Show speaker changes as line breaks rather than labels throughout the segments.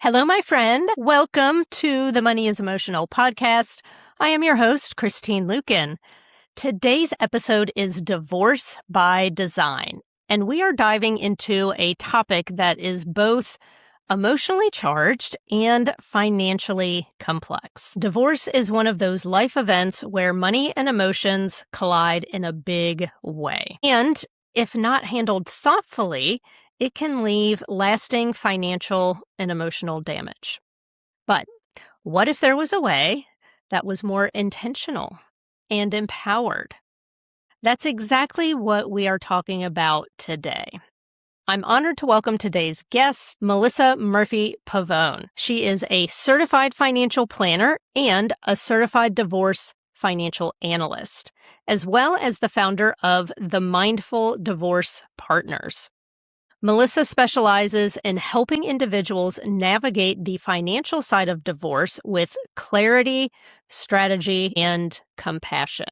Hello, my friend. Welcome to the Money is Emotional podcast. I am your host, Christine Luken. Today's episode is Divorce by Design, and we are diving into a topic that is both emotionally charged and financially complex. Divorce is one of those life events where money and emotions collide in a big way. And if not handled thoughtfully, it can leave lasting financial and emotional damage. But what if there was a way that was more intentional and empowered? That's exactly what we are talking about today. I'm honored to welcome today's guest, Melissa Murphy Pavone. She is a certified financial planner and a certified divorce financial analyst, as well as the founder of the Mindful Divorce Partners. Melissa specializes in helping individuals navigate the financial side of divorce with clarity, strategy, and compassion.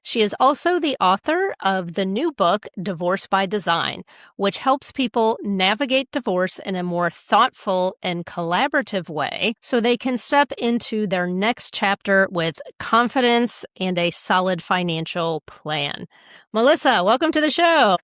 She is also the author of the new book, Divorce by Design, which helps people navigate divorce in a more thoughtful and collaborative way so they can step into their next chapter with confidence and a solid financial plan. Melissa, welcome to the show.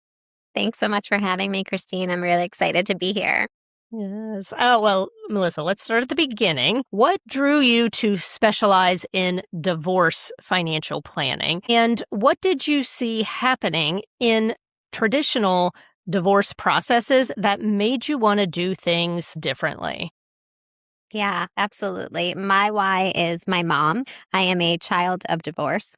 Thanks so much for having me, Christine. I'm really excited to be here.
Yes. Oh, well, Melissa, let's start at the beginning. What drew you to specialize in divorce financial planning? And what did you see happening in traditional divorce processes that made you want to do things differently?
Yeah, absolutely. My why is my mom. I am a child of divorce.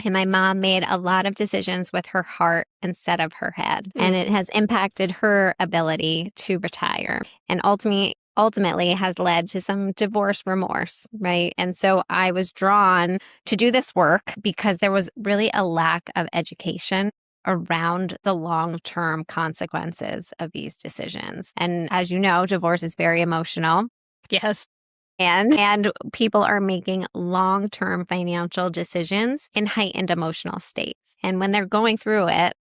And my mom made a lot of decisions with her heart instead of her head. And it has impacted her ability to retire and ultimately has led to some divorce remorse, right? And so I was drawn to do this work because there was really a lack of education around the long-term consequences of these decisions. And as you know, divorce is very emotional.
Yes.
And people are making long-term financial decisions in heightened emotional states. And when they're going through it,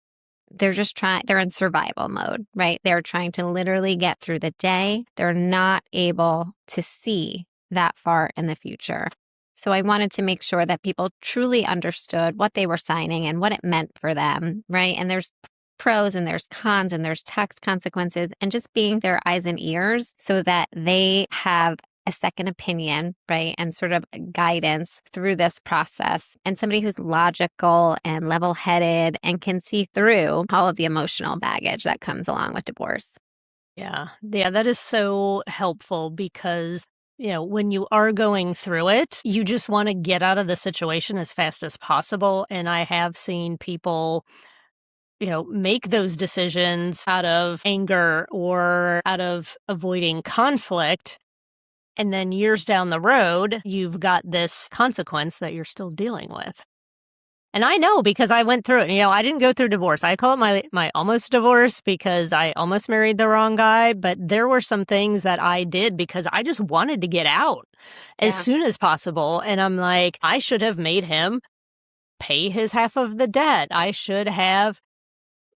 they're in survival mode, right? They're trying to literally get through the day. They're not able to see that far in the future. So I wanted to make sure that people truly understood what they were signing and what it meant for them, right? And there's pros and there's cons and there's tax consequences, and just being their eyes and ears so that they have a second opinion, right? And sort of guidance through this process, and somebody who's logical and level-headed and can see through all of the emotional baggage that comes along with divorce.
Yeah, that is so helpful because, when you are going through it, you just want to get out of the situation as fast as possible. And I have seen people make those decisions out of anger or out of avoiding conflict. And then years down the road, you've got this consequence that you're still dealing with. And I know because I went through it. I didn't go through divorce. I call it my almost divorce because I almost married the wrong guy. But there were some things that I did because I just wanted to get out as soon as possible. And I'm like, I should have made him pay his half of the debt. I should have,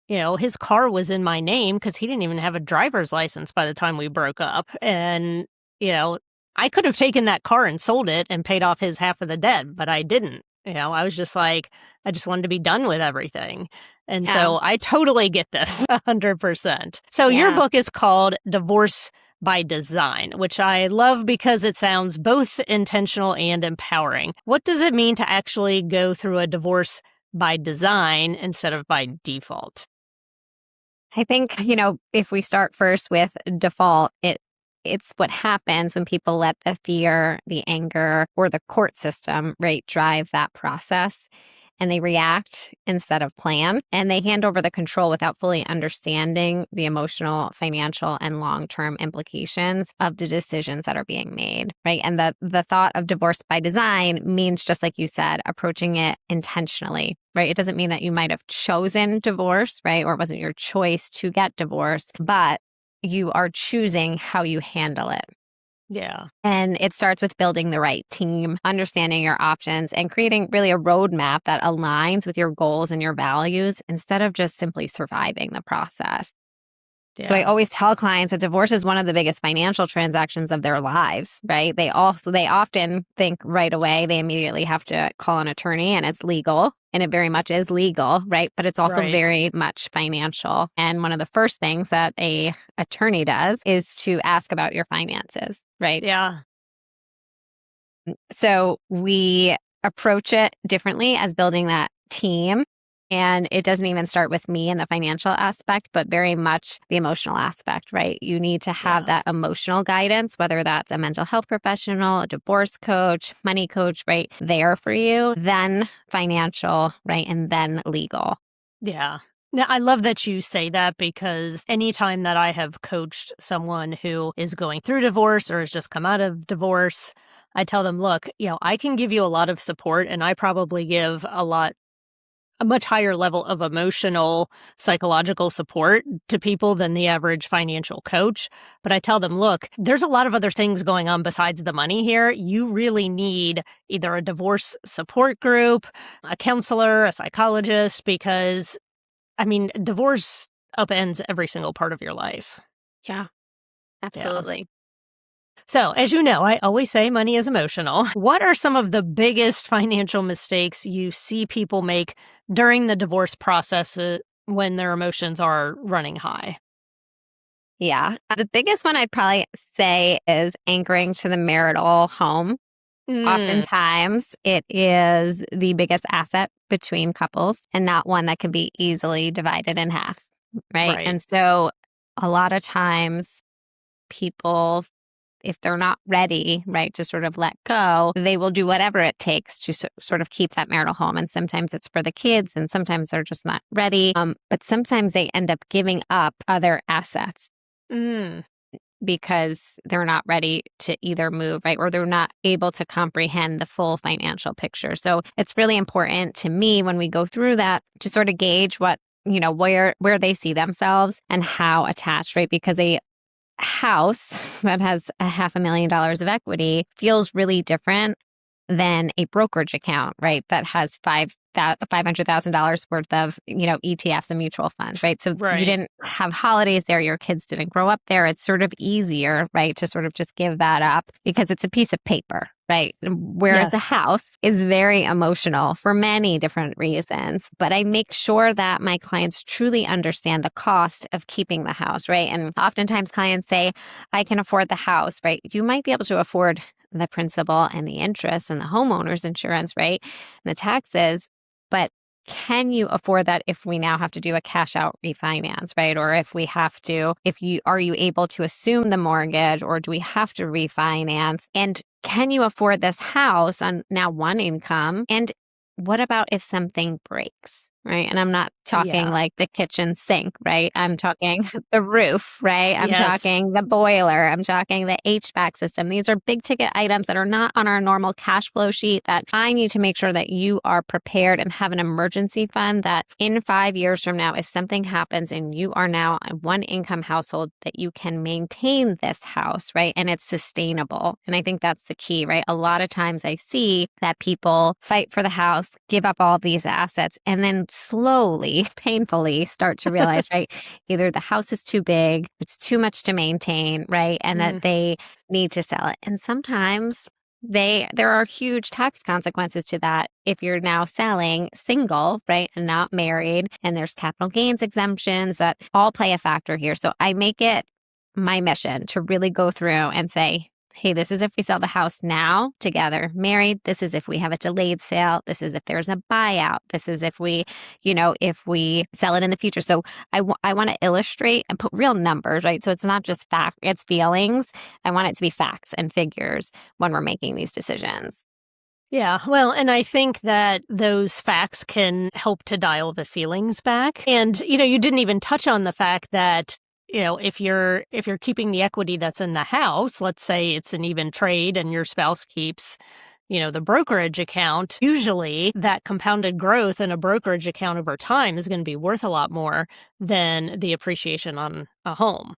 his car was in my name because he didn't even have a driver's license by the time we broke up. And, I could have taken that car and sold it and paid off his half of the debt, but I didn't. I was just like, I just wanted to be done with everything. And so I totally get this 100%. So your book is called Divorce by Design, which I love because it sounds both intentional and empowering. What does it mean to actually go through a divorce by design instead of by default?
I think, if we start first with default, it's what happens when people let the fear, the anger, or the court system, right, drive that process. And they react instead of plan. And they hand over the control without fully understanding the emotional, financial, and long-term implications of the decisions that are being made, right? And the thought of divorce by design means, just like you said, approaching it intentionally, right? It doesn't mean that you might have chosen divorce, right? Or it wasn't your choice to get divorced, but you are choosing how you handle it.
Yeah.
And it starts with building the right team, understanding your options, and creating really a roadmap that aligns with your goals and your values instead of just simply surviving the process. So I
Yeah.
always tell clients that divorce is one of the biggest financial transactions of their lives, right? They often think right away they immediately have to call an attorney, and it's legal, and it very much is legal, right? But it's also
Right.
very much financial. And one of the first things that a attorney does is to ask about your finances, right?
Yeah.
So we approach it differently as building that team. And it doesn't even start with me and the financial aspect, but very much the emotional aspect, right? You need to have
Yeah.
that emotional guidance, whether that's a mental health professional, a divorce coach, money coach, right? There for you, then financial, right? And then legal.
Yeah. Now, I love that you say that because anytime that I have coached someone who is going through divorce or has just come out of divorce, I tell them, look, I can give you a lot of support and I probably give a much higher level of emotional, psychological support to people than the average financial coach. But I tell them, look, there's a lot of other things going on besides the money here. You really need either a divorce support group, a counselor, a psychologist, because, divorce upends every single part of your life.
Yeah,
Yeah.
absolutely.
So, as you know, I always say money is emotional. What are some of the biggest financial mistakes you see people make during the divorce process when their emotions are running high?
Yeah. The biggest one I'd probably say is anchoring to the marital home.
Mm,
Oftentimes, it is the biggest asset between couples and not one that can be easily divided in half, right?
right.
And so, a lot of times, people, if they're not ready, right, to sort of let go, they will do whatever it takes to sort of keep that marital home. And sometimes it's for the kids, and sometimes they're just not ready. But sometimes they end up giving up other assets
Mm,
because they're not ready to either move, right? Or they're not able to comprehend the full financial picture. So it's really important to me when we go through that to sort of gauge what, where they see themselves and how attached, right? Because a house that has $500,000 of equity feels really different than a brokerage account, right? That has $500,000 worth of, ETFs and mutual funds, right? So you
right.
didn't have holidays there. Your kids didn't grow up there. It's sort of easier, right? To sort of just give that up because it's a piece of paper, right? Whereas the
Yes.
house is very emotional for many different reasons. But I make sure that my clients truly understand the cost of keeping the house, right? And oftentimes clients say, I can afford the house, right? You might be able to afford the principal and the interest and the homeowner's insurance, right? And the taxes. But can you afford that if we now have to do a cash out refinance, right? Or if we have to, are you able to assume the mortgage or do we have to refinance? And can you afford this house on now one income? And what about if something breaks? Right. And I'm not talking
Yeah.
like the kitchen sink, right? I'm talking the roof, right? I'm
Yes.
talking the boiler. I'm talking the HVAC system. These are big ticket items that are not on our normal cash flow sheet that I need to make sure that you are prepared and have an emergency fund that in 5 years from now, if something happens and you are now a one income household, that you can maintain this house, right? And it's sustainable. And I think that's the key, right? A lot of times I see that people fight for the house, give up all these assets, and then slowly, painfully start to realize, right, either the house is too big, it's too much to maintain, right, and that
Mm,
they need to sell it. And sometimes there are huge tax consequences to that if you're now selling single, right, and not married, and there's capital gains exemptions that all play a factor here. So I make it my mission to really go through and say, hey, this is if we sell the house now together, married. This is if we have a delayed sale. This is if there's a buyout. This is if if we sell it in the future. So I want to illustrate and put real numbers, right? So it's not just fact, it's feelings. I want it to be facts and figures when we're making these decisions.
yeah. Well, and I think that those facts can help to dial the feelings back. And, you didn't even touch on the fact that if you're keeping the equity that's in the house, let's say it's an even trade and your spouse keeps, the brokerage account, usually that compounded growth in a brokerage account over time is going to be worth a lot more than the appreciation on a home.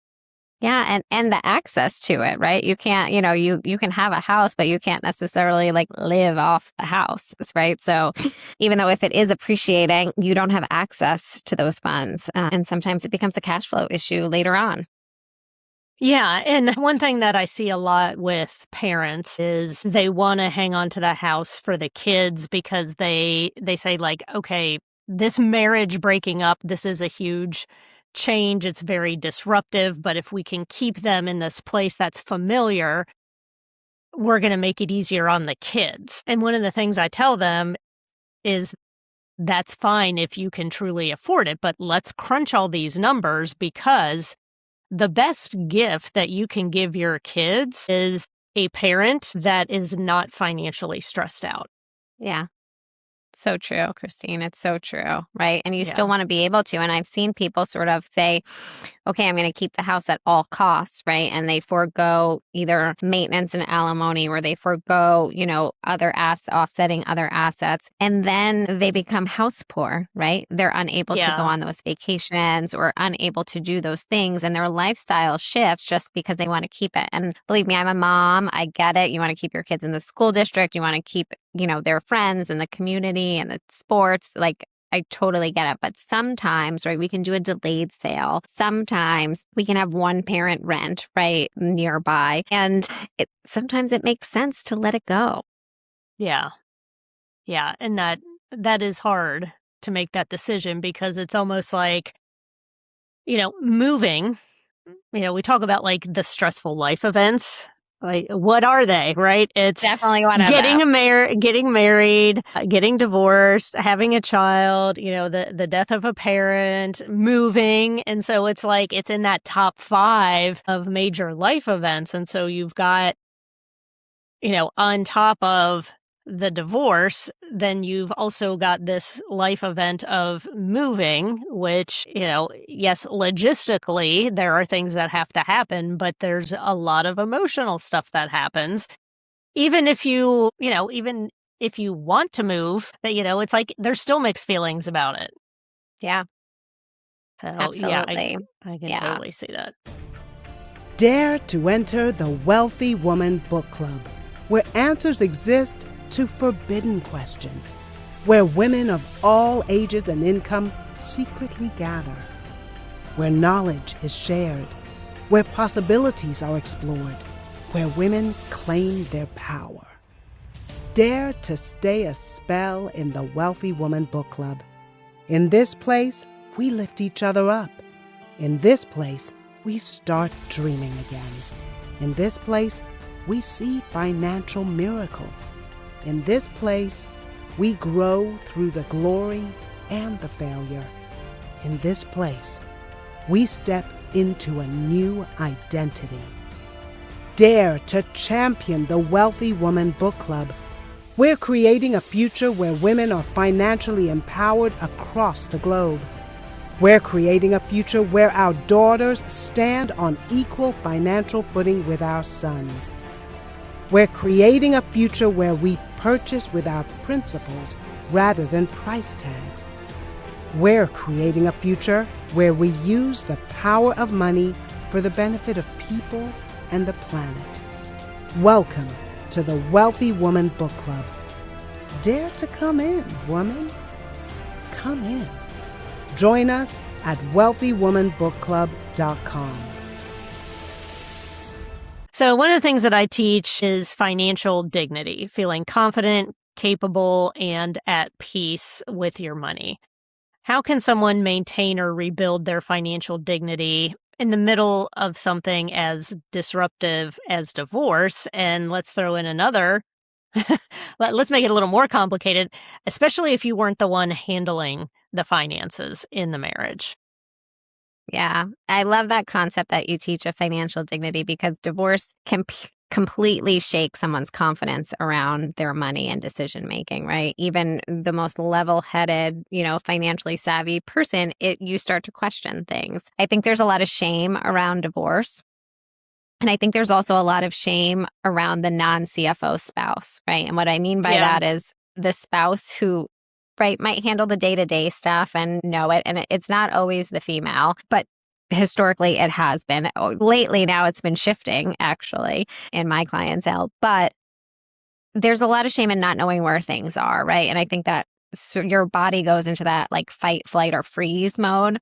Yeah, and the access to it, right? You can't, you can have a house, but you can't necessarily like live off the house, right? So even though if it is appreciating, you don't have access to those funds. And sometimes it becomes a cash flow issue later on.
Yeah, and one thing that I see a lot with parents is they want to hang on to the house for the kids because they say like, okay, this marriage breaking up, this is a huge change. It's very disruptive, but if we can keep them in this place that's familiar, we're going to make it easier on the kids. And one of the things I tell them is that's fine if you can truly afford it, but let's crunch all these numbers because the best gift that you can give your kids is a parent that is not financially stressed out.
Yeah. So true, Christine. It's so true, right? And you still
Yeah.
want to be able to. And I've seen people sort of say, okay, I'm going to keep the house at all costs, right? And they forego either maintenance and alimony or they forego, offsetting other assets. And then they become house poor, right? They're unable to go
Yeah.
on those vacations or unable to do those things. And their lifestyle shifts just because they want to keep it. And believe me, I'm a mom. I get it. You want to keep your kids in the school district. You want to keep, their friends and the community and the sports. Like, I totally get it. But sometimes, right, we can do a delayed sale. Sometimes we can have one parent rent, right, nearby. And sometimes it makes sense to let it go.
Yeah. Yeah. And that is hard to make that decision because it's almost like, moving, we talk about like the stressful life events. Like, what are they, right? It's
Definitely one of
getting
them.
getting married, getting divorced, having a child, the death of a parent, moving. And so it's like, it's in that top 5 of major life events. And so you've got, on top of the divorce, then you've also got this life event of moving, which, yes, logistically, there are things that have to happen, but there's a lot of emotional stuff that happens. Even if even if you want to move, that, it's like there's still mixed feelings about it.
Yeah,
So,
absolutely.
I can
Yeah.
totally see that.
Dare to enter the Wealthy Woman Book Club, where answers exist to forbidden questions, where women of all ages and income secretly gather, where knowledge is shared, where possibilities are explored, where women claim their power. Dare to stay a spell in the Wealthy Woman Book Club. In this place, we lift each other up. In this place, we start dreaming again. In this place, we see financial miracles. In this place, we grow through the glory and the failure. In this place, we step into a new identity. Dare to champion the Wealthy Woman Book Club. We're creating a future where women are financially empowered across the globe. We're creating a future where our daughters stand on equal financial footing with our sons. We're creating a future where we purchase with our principles rather than price tags. We're creating a future where we use the power of money for the benefit of people and the planet. Welcome to the Wealthy Woman Book Club. Dare to come in, woman. Come in. Join us at wealthywomanbookclub.com.
So one of the things that I teach is financial dignity, feeling confident, capable, and at peace with your money. How can someone maintain or rebuild their financial dignity in the middle of something as disruptive as divorce? And let's throw in another. Let's make it a little more complicated, especially if you weren't the one handling the finances in the marriage.
Yeah, I love that concept that you teach of financial dignity because divorce can completely shake someone's confidence around their money and decision making, right? Even the most level-headed, financially savvy person, you start to question things. I think there's a lot of shame around divorce. And I think there's also a lot of shame around the non-CFO spouse, right? And what I mean by that is the spouse who, right, might handle the day-to-day stuff and know it. And it's not always the female, but historically it has been. Lately now it's been shifting actually in my clientele, but there's a lot of shame in not knowing where things are, right? And I think that your body goes into that like fight, flight, or freeze mode.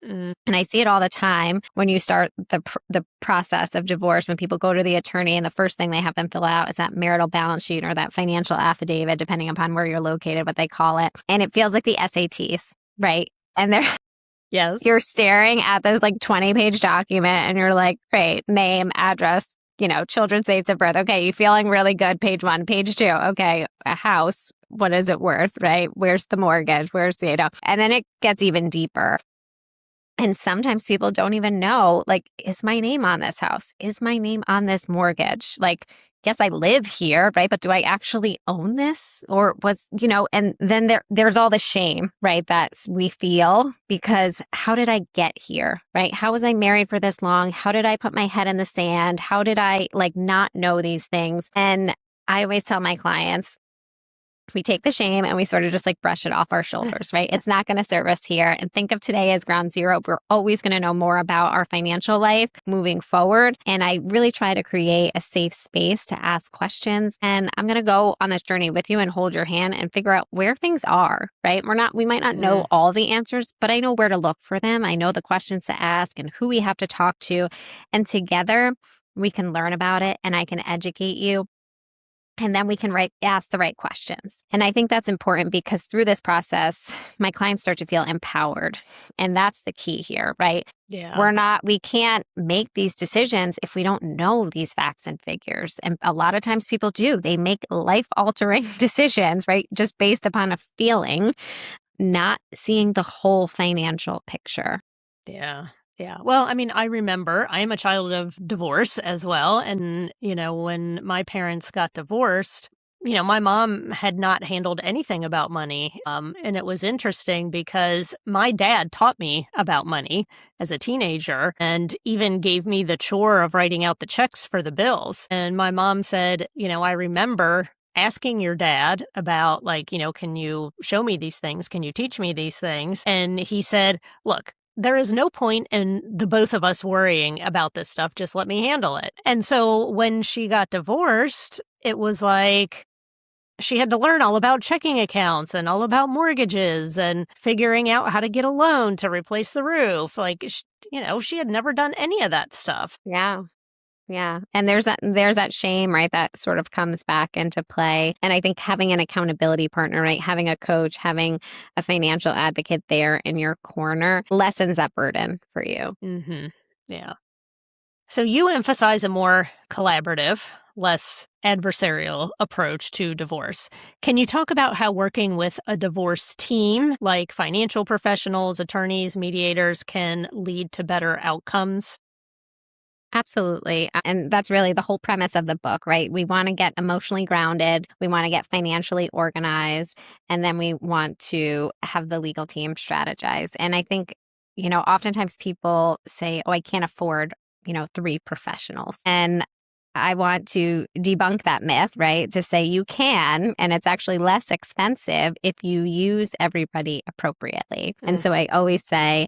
And I see it all the time when you start the process of divorce, when people go to the attorney and the first thing they have them fill out is that marital balance sheet or that financial affidavit, depending upon where you're located, what they call it. And it feels like the SATs, right? And
Yes.
you're staring at this like 20-page document and you're like, great, name, address, children's dates of birth. Okay, you feeling really good. Page 1, page 2. Okay, a house. What is it worth, right? Where's the mortgage? Where's the, and then it gets even deeper. And sometimes people don't even know, like, is my name on this house? Is my name on this mortgage? Like, yes, I live here, right? But do I actually own this? Or and then there's all the shame, right? That we feel because how did I get here, right? How was I married for this long? How did I put my head in the sand? How did I not know these things? And I always tell my clients, we take the shame and we sort of just brush it off our shoulders, right? It's not going to serve us here. And think of today as ground zero. We're always going to know more about our financial life moving forward. And I really try to create a safe space to ask questions. And I'm going to go on this journey with you and hold your hand and figure out where things are, right? We might not know all the answers, but I know where to look for them. I know the questions to ask and who we have to talk to. And together we can learn about it and I can educate you. And then we can ask the right questions. And I think that's important because through this process, my clients start to feel empowered. And that's the key here, right?
Yeah.
We can't make these decisions if we don't know these facts and figures. And a lot of times people do. They make life-altering decisions, right? Just based upon a feeling, not seeing the whole financial picture.
Yeah. Yeah. Well, I mean, I remember I am a child of divorce as well. And, when my parents got divorced, my mom had not handled anything about money. And it was interesting because my dad taught me about money as a teenager and even gave me the chore of writing out the checks for the bills. And my mom said, I remember asking your dad about can you show me these things? Can you teach me these things? And he said, look, there is no point in the both of us worrying about this stuff. Just let me handle it. And so when she got divorced, it was like she had to learn all about checking accounts and all about mortgages and figuring out how to get a loan to replace the roof. She had never done any of that stuff.
Yeah. Yeah. And there's that shame, right? That sort of comes back into play. And I think having an accountability partner, right? Having a coach, having a financial advocate there in your corner lessens that burden for you.
Mm-hmm. Yeah. So you emphasize a more collaborative, less adversarial approach to divorce. Can you talk about how working with a divorce team, like financial professionals, attorneys, mediators, can lead to better outcomes?
Absolutely. And that's really the whole premise of the book, right? We want to get emotionally grounded. We want to get financially organized. And then we want to have the legal team strategize. And I think, oftentimes people say, oh, I can't afford, 3 professionals. And I want to debunk that myth, right? To say you can, and it's actually less expensive if you use everybody appropriately. And so I always say,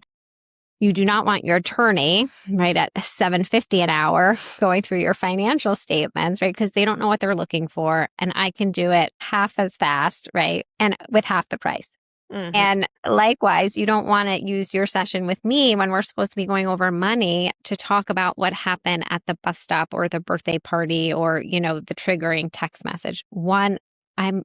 you do not want your attorney, right, at $7.50 an hour going through your financial statements, right? Because they don't know what they're looking for. And I can do it half as fast, right? And with half the price. Mm-hmm. And likewise, you don't want to use your session with me when we're supposed to be going over money to talk about what happened at the bus stop or the birthday party or, the triggering text message. One,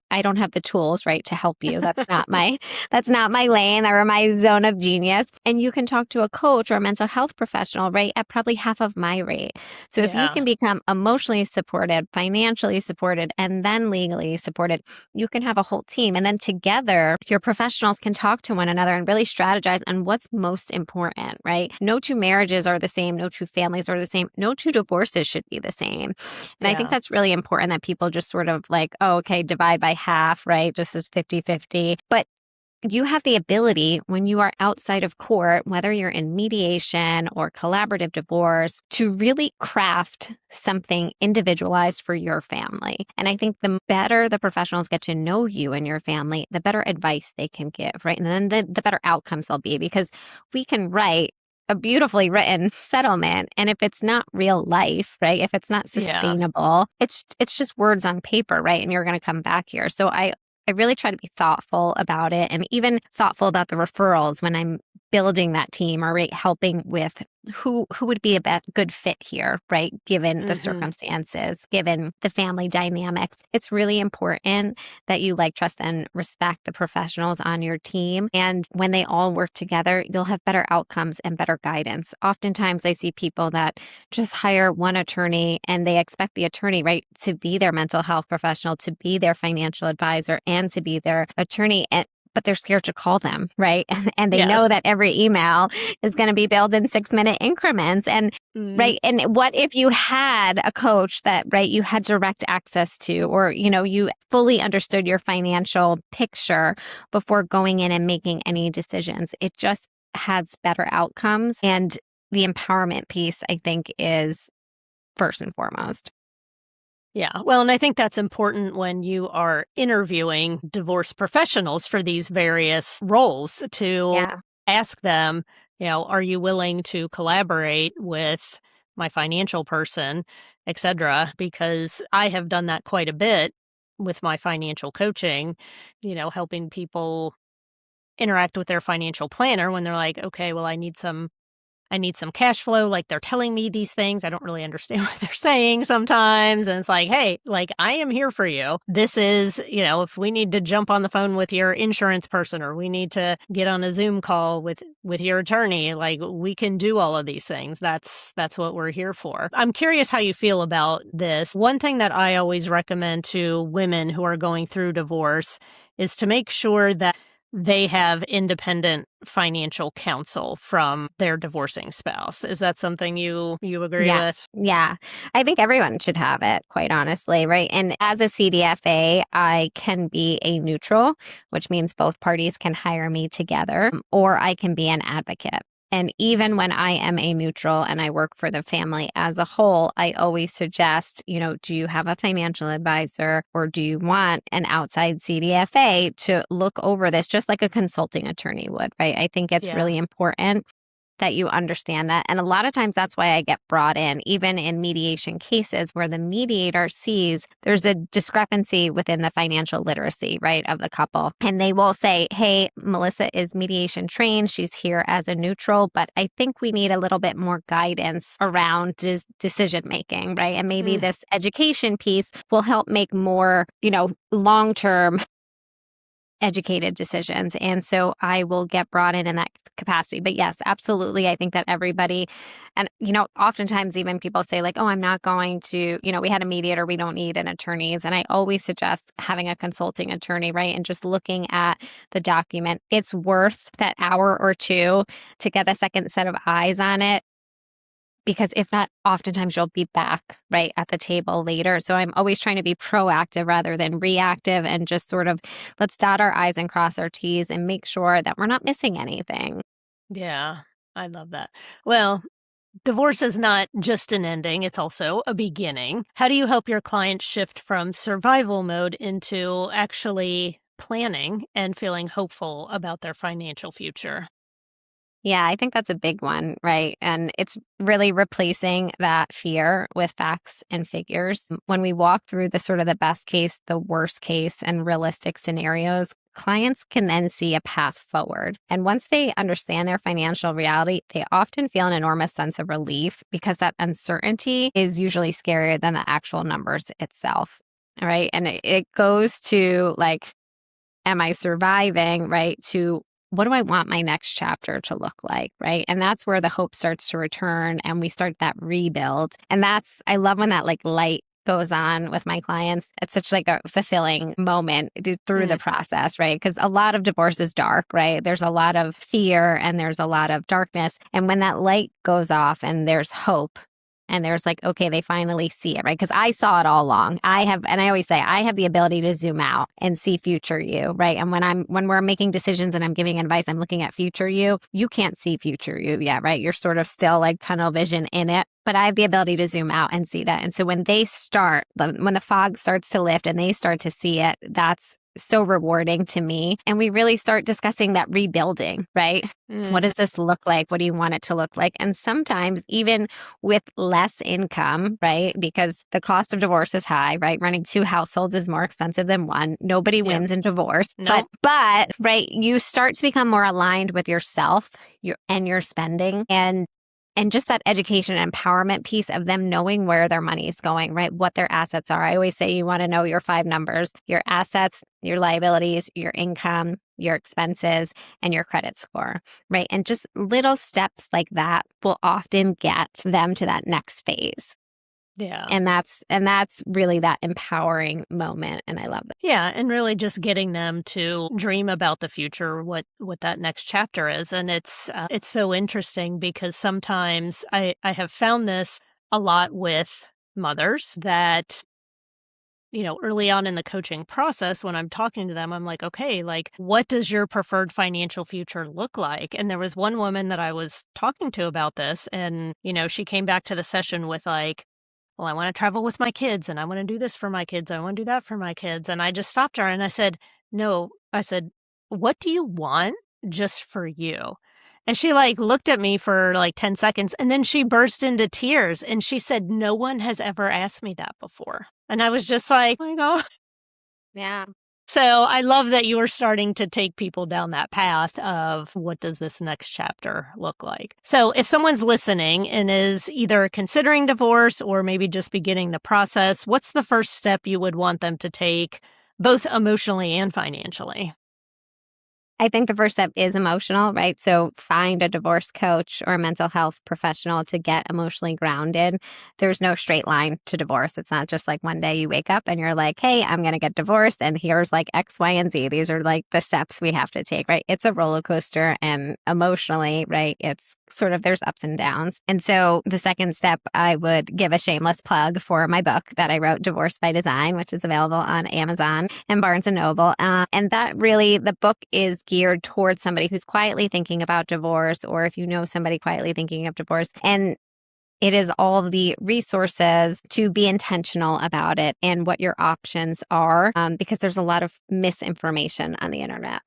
I don't have the tools, right, to help you. That's not my lane or my zone of genius. And you can talk to a coach or a mental health professional, right, at probably half of my rate. So if you can become emotionally supported, financially supported, and then legally supported, you can have a whole team. And then together, your professionals can talk to one another and really strategize on what's most important, right? No 2 marriages are the same. No 2 families are the same. No 2 divorces should be the same. And I think that's really important that people just sort of oh, okay, divide by half, right? Just as 50-50. But you have the ability when you are outside of court, whether you're in mediation or collaborative divorce, to really craft something individualized for your family. And I think the better the professionals get to know you and your family, the better advice they can give, right? And then the better outcomes they'll be because we can write a beautifully written settlement. And if it's not real life, right? If it's not sustainable, it's just words on paper, right? And you're going to come back here. So I really try to be thoughtful about it, and even thoughtful about the referrals when I'm building that team, or right, helping with who would be a good fit here, right? Given the circumstances, given the family dynamics. It's really important that you like, trust, and respect the professionals on your team. And when they all work together, you'll have better outcomes and better guidance. Oftentimes I see people that just hire one attorney and they expect the attorney, right, to be their mental health professional, to be their financial advisor, and to be their attorney. But they're scared to call them, right? And they know that every email is going to be billed in 6-minute increments. And right. And what if you had a coach that, right, you had direct access to, or, you fully understood your financial picture before going in and making any decisions? It just has better outcomes. And the empowerment piece, I think, is first and foremost.
Yeah. Well, and I think that's important when you are interviewing divorce professionals for these various roles, to ask them, are you willing to collaborate with my financial person, et cetera? Because I have done that quite a bit with my financial coaching, helping people interact with their financial planner when they're like, okay, well, I need some cash flow. Like, they're telling me these things. I don't really understand what they're saying sometimes. And it's like, hey, like, I am here for you. This is, if we need to jump on the phone with your insurance person, or we need to get on a Zoom call with your attorney, like, we can do all of these things. That's what we're here for. I'm curious how you feel about this. One thing that I always recommend to women who are going through divorce is to make sure that they have independent financial counsel from their divorcing spouse. Is that something you agree with?
Yeah. I think everyone should have it, quite honestly, right? And as a CDFA, I can be a neutral, which means both parties can hire me together, or I can be an advocate. And even when I am a neutral and I work for the family as a whole, I always suggest, do you have a financial advisor, or do you want an outside CDFA to look over this, just like a consulting attorney would, right? I think it's really important that you understand that. And a lot of times that's why I get brought in, even in mediation cases where the mediator sees there's a discrepancy within the financial literacy, right, of the couple. And they will say, hey, Melissa is mediation trained. She's here as a neutral, but I think we need a little bit more guidance around decision making, right? And maybe this education piece will help make more, long-term educated decisions. And so I will get brought in that capacity. But yes, absolutely. I think that everybody, and, oftentimes even people say like, oh, I'm not going to, we had a mediator, we don't need an attorney. And I always suggest having a consulting attorney, right? And just looking at the document. It's worth that hour or two to get a second set of eyes on it. Because if not, oftentimes you'll be back right at the table later. So I'm always trying to be proactive rather than reactive, and just sort of let's dot our I's and cross our T's and make sure that we're not missing anything.
Yeah, I love that. Well, divorce is not just an ending, it's also a beginning. How do you help your clients shift from survival mode into actually planning and feeling hopeful about their financial future?
Yeah, I think that's a big one, right? And it's really replacing that fear with facts and figures. When we walk through the sort of the best case, the worst case, and realistic scenarios, clients can then see a path forward. And once they understand their financial reality, they often feel an enormous sense of relief, because that uncertainty is usually scarier than the actual numbers itself, right? And it goes to like, am I surviving, right? To what do I want my next chapter to look like, right? And that's where the hope starts to return, and we start that rebuild. And I love when that like light goes on with my clients. It's such like a fulfilling moment through the process, right? Because a lot of divorce is dark, right? There's a lot of fear and there's a lot of darkness. And when that light goes off and there's hope, and there's like, okay, they finally see it, right? Because I saw it all along. And I always say, I have the ability to zoom out and see future you, right? And when we're making decisions and I'm giving advice, I'm looking at future you. You can't see future you yet, right? You're sort of still like tunnel vision in it. But I have the ability to zoom out and see that. And so when the fog starts to lift and they start to see it, that's so rewarding to me. And we really start discussing that rebuilding, right? What does this look like? What do you want it to look like? And sometimes even with less income, right? Because the cost of divorce is high, right? Running 2 households is more expensive than one. Nobody wins in divorce.
No.
But right, you start to become more aligned with yourself and your spending and just that education and empowerment piece of them knowing where their money is going, right? What their assets are. I always say you want to know your 5 numbers: your assets, your liabilities, your income, your expenses, and your credit score, right? And just little steps like that will often get them to that next phase.
Yeah.
And that's really that empowering moment. And I love that.
Yeah. And really just getting them to dream about the future, what that next chapter is. And it's so interesting because sometimes I have found this a lot with mothers that, early on in the coaching process, when I'm talking to them, I'm like, okay, like, what does your preferred financial future look like? And there was one woman that I was talking to about this, and, she came back to the session with like, well, I want to travel with my kids and I want to do this for my kids. I want to do that for my kids. And I just stopped her and I said, no, what do you want just for you? And she like looked at me for like 10 seconds and then she burst into tears and she said, no one has ever asked me that before. And I was just like, oh my God.
Yeah.
So I love that you are starting to take people down that path of what does this next chapter look like? So if someone's listening and is either considering divorce or maybe just beginning the process, what's the first step you would want them to take, both emotionally and financially?
I think the first step is emotional, right? So find a divorce coach or a mental health professional to get emotionally grounded. There's no straight line to divorce. It's not just like one day you wake up and you're like, hey, I'm going to get divorced and here's like X, Y, and Z. These are like the steps we have to take, right? It's a roller coaster and emotionally, right? It's sort of there's ups and downs. And so the second step, I would give a shameless plug for my book that I wrote, Divorce by Design, which is available on Amazon and Barnes and Noble. And that really, the book is geared towards somebody who's quietly thinking about divorce, or if you know somebody quietly thinking of divorce. And it is all of the resources to be intentional about it and what your options are, because there's a lot of misinformation on the internet.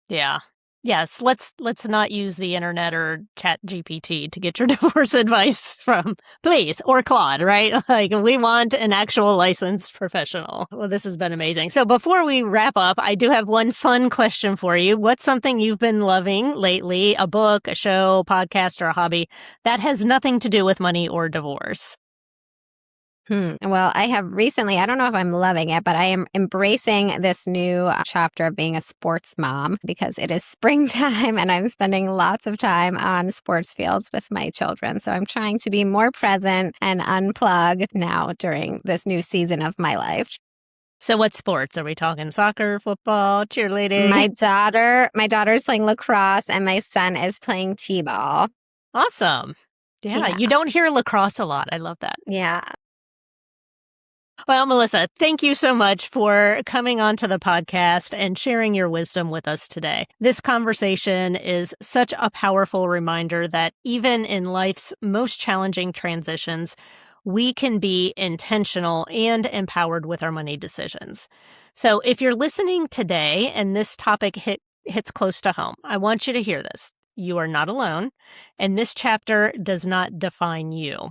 Yeah. Yes, let's not use the internet or Chat GPT to get your divorce advice from, please, or Claude, right? Like, we want an actual licensed professional. Well, this has been amazing. So before we wrap up, I do have one fun question for you. What's something you've been loving lately, a book, a show, podcast, or a hobby that has nothing to do with money or divorce?
Well, I have recently, I don't know if I'm loving it, but I am embracing this new chapter of being a sports mom because it is springtime and I'm spending lots of time on sports fields with my children. So I'm trying to be more present and unplug now during this new season of my life.
So what sports? Are we talking soccer, football, cheerleading?
My daughter's playing lacrosse and my son is playing t-ball.
Awesome. Yeah, you don't hear lacrosse a lot. I love that.
Yeah.
Well, Melissa, thank you so much for coming onto the podcast and sharing your wisdom with us today. This conversation is such a powerful reminder that even in life's most challenging transitions, we can be intentional and empowered with our money decisions. So if you're listening today and this topic hits close to home, I want you to hear this. You are not alone, and this chapter does not define you.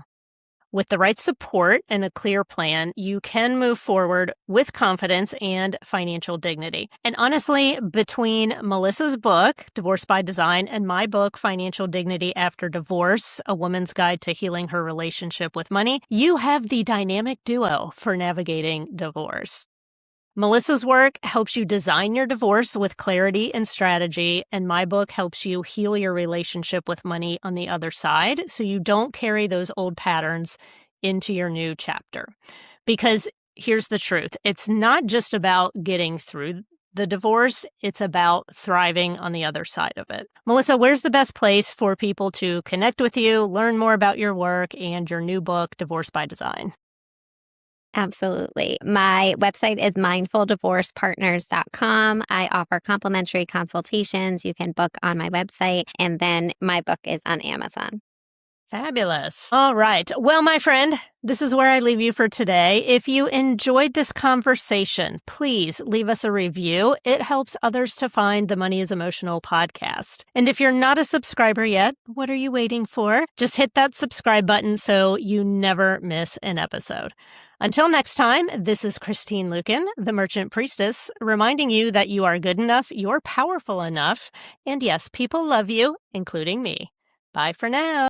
With the right support and a clear plan, you can move forward with confidence and financial dignity. And honestly, between Melissa's book, Divorce by Design, and my book, Financial Dignity After Divorce, A Woman's Guide to Healing Her Relationship with Money, you have the dynamic duo for navigating divorce. Melissa's work helps you design your divorce with clarity and strategy, and my book helps you heal your relationship with money on the other side so you don't carry those old patterns into your new chapter. Because here's the truth. It's not just about getting through the divorce. It's about thriving on the other side of it. Melissa, where's the best place for people to connect with you, learn more about your work and your new book, Divorce by Design?
Absolutely. My website is mindfuldivorcepartners.com. I offer complimentary consultations. You can book on my website, and then my book is on Amazon.
Fabulous. All right. Well, my friend, this is where I leave you for today. If you enjoyed this conversation, please leave us a review. It helps others to find the Money is Emotional podcast. And if you're not a subscriber yet, what are you waiting for? Just hit that subscribe button so you never miss an episode. Until next time, this is Christine Luken, the Merchant Priestess, reminding you that you are good enough, you're powerful enough, and yes, people love you, including me. Bye for now.